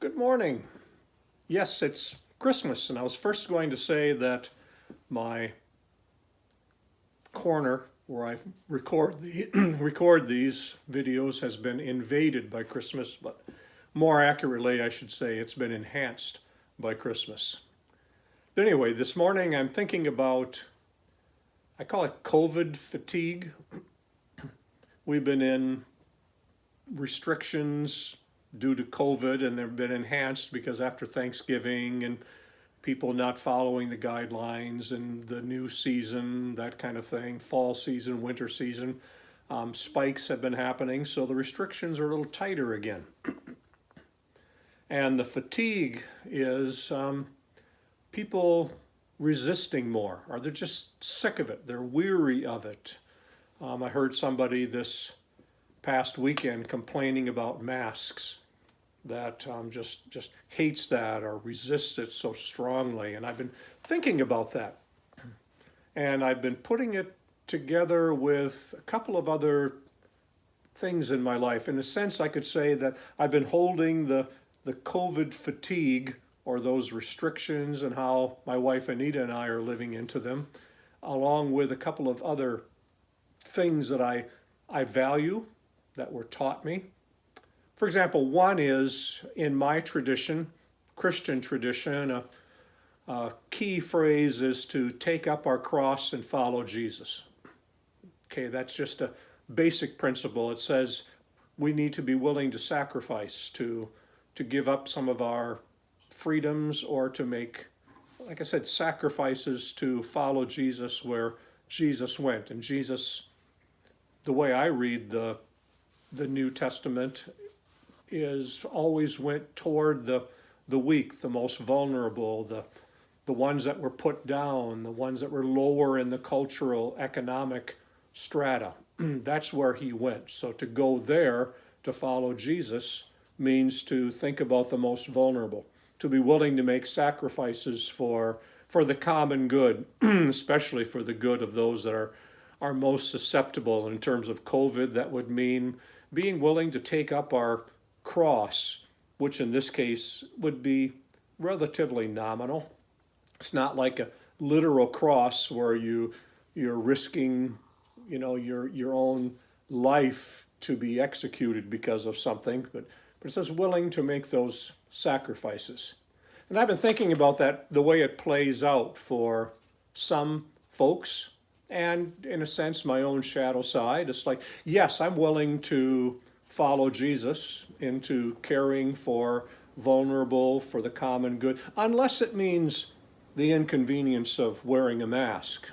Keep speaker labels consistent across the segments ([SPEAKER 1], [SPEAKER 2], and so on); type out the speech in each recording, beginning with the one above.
[SPEAKER 1] Good morning. Yes, it's Christmas, and I was first going to say that my corner where I record these videos has been invaded by Christmas, but more accurately, I should say it's been enhanced by Christmas. But anyway, this morning I'm thinking about, I call it COVID fatigue. We've been in restrictions due to COVID, and they've been enhanced because after Thanksgiving and people not following the guidelines and the new season, that kind of thing, fall season, winter season, spikes have been happening, so the restrictions are a little tighter again. And the fatigue is people resisting more, or they're just sick of it, they're weary of it. I heard somebody this past weekend complaining about masks, that just hates that or resists it so strongly. And I've been thinking about that. And I've been putting it together with a couple of other things in my life. In a sense, I could say that I've been holding the COVID fatigue, or those restrictions, and how my wife Anita and I are living into them, along with a couple of other things that I value that were taught me. For example, one is in my tradition, Christian tradition, a key phrase is to take up our cross and follow Jesus. Okay, that's just a basic principle. It says we need to be willing to sacrifice, to give up some of our freedoms, or to make, like I said, sacrifices to follow Jesus where Jesus went. And Jesus, the way I read the New Testament, is always went toward the weak, the most vulnerable, the ones that were put down, the ones that were lower in the cultural, economic strata. That's where he went. So to go there, to follow Jesus, means to think about the most vulnerable, to be willing to make sacrifices for the common good, especially for the good of those that are most susceptible. In terms of COVID, that would mean being willing to take up our cross, which in this case would be relatively nominal. It's not like a literal cross where you're risking, your own life to be executed because of something, but it says willing to make those sacrifices. And I've been thinking about that, the way it plays out for some folks, and in a sense my own shadow side. It's like, yes, I'm willing to follow Jesus into caring for vulnerable, for the common good, unless it means the inconvenience of wearing a mask,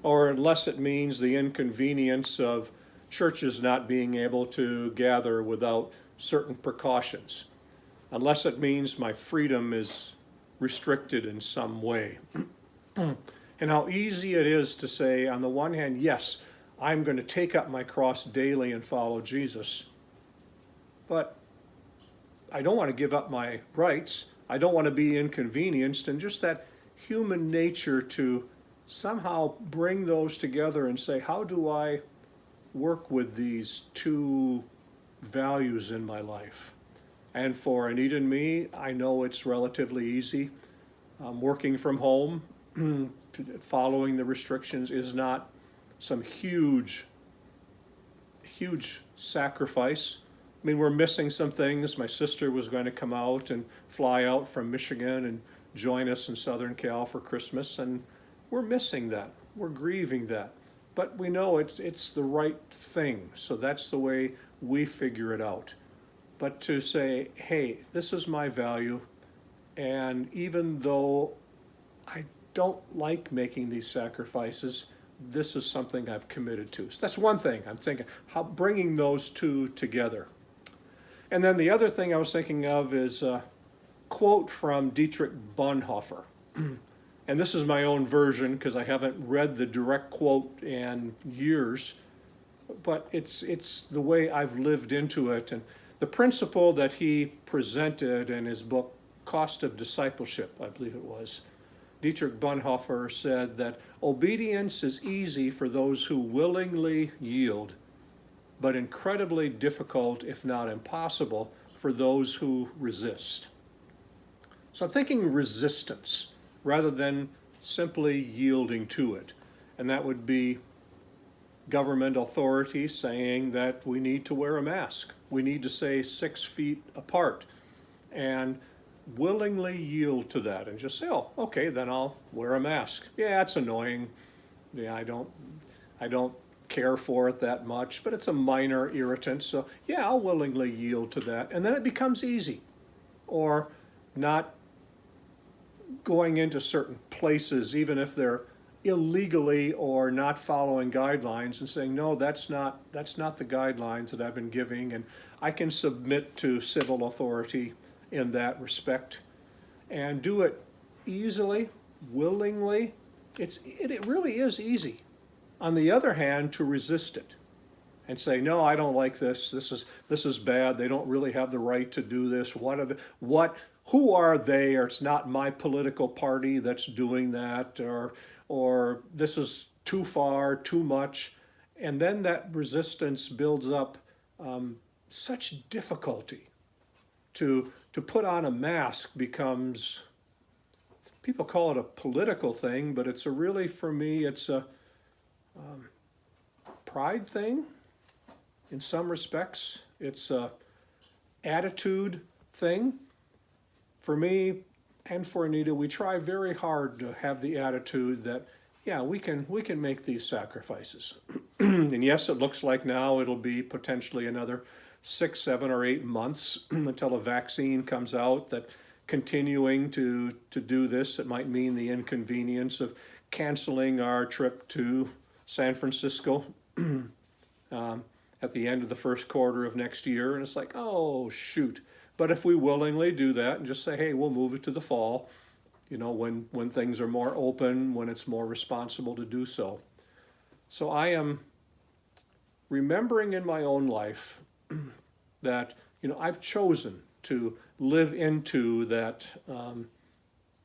[SPEAKER 1] or unless it means the inconvenience of churches not being able to gather without certain precautions, unless it means my freedom is restricted in some way. And how easy it is to say, on the one hand, yes, I'm going to take up my cross daily and follow Jesus, but I don't want to give up my rights. I don't want to be inconvenienced, and just that human nature to somehow bring those together and say, how do I work with these two values in my life? And for Anita and me, I know it's relatively easy. Working from home, following the restrictions is not some huge sacrifice. I mean, we're missing some things. My sister was going to come out and fly out from Michigan and join us in Southern Cal for Christmas, and we're missing that. We're grieving that. But we know it's the right thing, so that's the way we figure it out. But to say, hey, this is my value, and even though I don't like making these sacrifices, this is something I've committed to. So that's one thing I'm thinking, how bringing those two together. And then the other thing I was thinking of is a quote from Dietrich Bonhoeffer. And this is my own version because I haven't read the direct quote in years, but it's the way I've lived into it. And the principle that he presented in his book, Cost of Discipleship, I believe it was, Dietrich Bonhoeffer said that obedience is easy for those who willingly yield, but incredibly difficult, if not impossible, for those who resist. So I'm thinking resistance rather than simply yielding to it. And that would be government authority saying that we need to wear a mask. We need to stay 6 feet apart, and willingly yield to that and just say, oh, okay, then I'll wear a mask. Yeah, it's annoying. Yeah, I don't care for it that much, but it's a minor irritant. So yeah, I'll willingly yield to that. And then it becomes easy. Or not going into certain places, even if they're illegally or not following guidelines, and saying, no, that's not the guidelines that I've been giving, and I can submit to civil authority in that respect and do it easily, willingly. It really is easy. On the other hand, to resist it and say, no, I don't like this. This is bad. They don't really have the right to do this. Who are they? Or it's not my political party that's doing that, or this is too far, too much. And then that resistance builds up such difficulty. To put on a mask becomes, people call it a political thing, but it's for me, it's a pride thing in some respects. It's a attitude thing. For me and for Anita, we try very hard to have the attitude that, yeah, we can make these sacrifices. And yes, it looks like now it'll be potentially another 6, 7, or 8 months until a vaccine comes out, that continuing to do this, it might mean the inconvenience of canceling our trip to San Francisco at the end of the first quarter of next year. And it's like, oh, shoot. But if we willingly do that and just say, hey, we'll move it to the fall, when things are more open, when it's more responsible to do so. So I am remembering in my own life that, I've chosen to live into that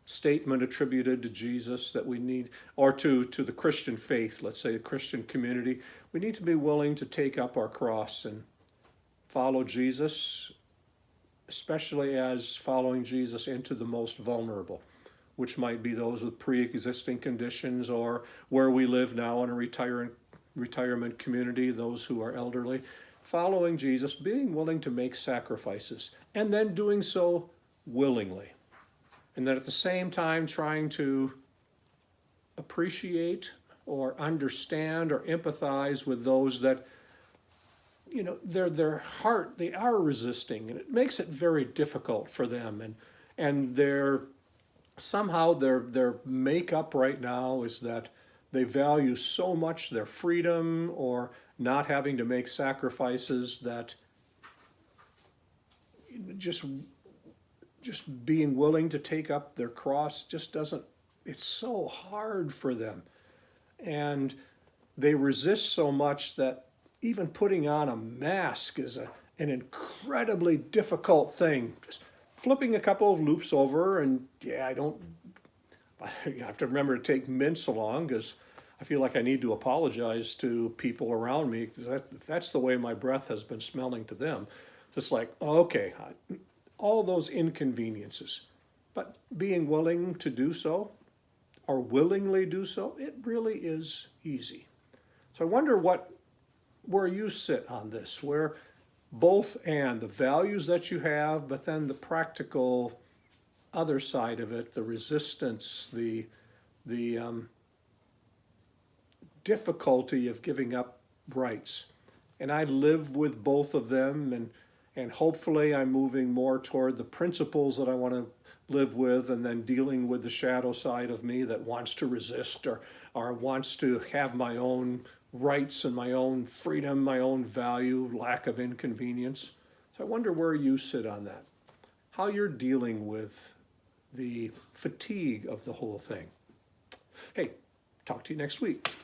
[SPEAKER 1] statement attributed to Jesus that we need, or to the Christian faith, let's say the Christian community. We need to be willing to take up our cross and follow Jesus, especially as following Jesus into the most vulnerable, which might be those with pre-existing conditions, or where we live now in a retirement community, those who are elderly. Following Jesus, being willing to make sacrifices, and then doing so willingly. And then at the same time trying to appreciate or understand or empathize with those that, their heart, they are resisting, and it makes it very difficult for them. And somehow their makeup right now is that they value so much their freedom or not having to make sacrifices that just being willing to take up their cross just doesn't, it's so hard for them. And they resist so much that even putting on a mask is an incredibly difficult thing. Just flipping a couple of loops over, and I have to remember to take mints along, because I feel like I need to apologize to people around me, because that's the way my breath has been smelling to them. Just like, okay, all those inconveniences. But being willing to do so, or willingly do so, it really is easy. So I wonder where you sit on this, where both and the values that you have, but then the practical other side of it, the resistance, the difficulty of giving up rights. And I live with both of them, and hopefully I'm moving more toward the principles that I want to live with, and then dealing with the shadow side of me that wants to resist or wants to have my own rights and my own freedom, my own value, lack of inconvenience. So I wonder where you sit on that, how you're dealing with the fatigue of the whole thing. Hey, talk to you next week.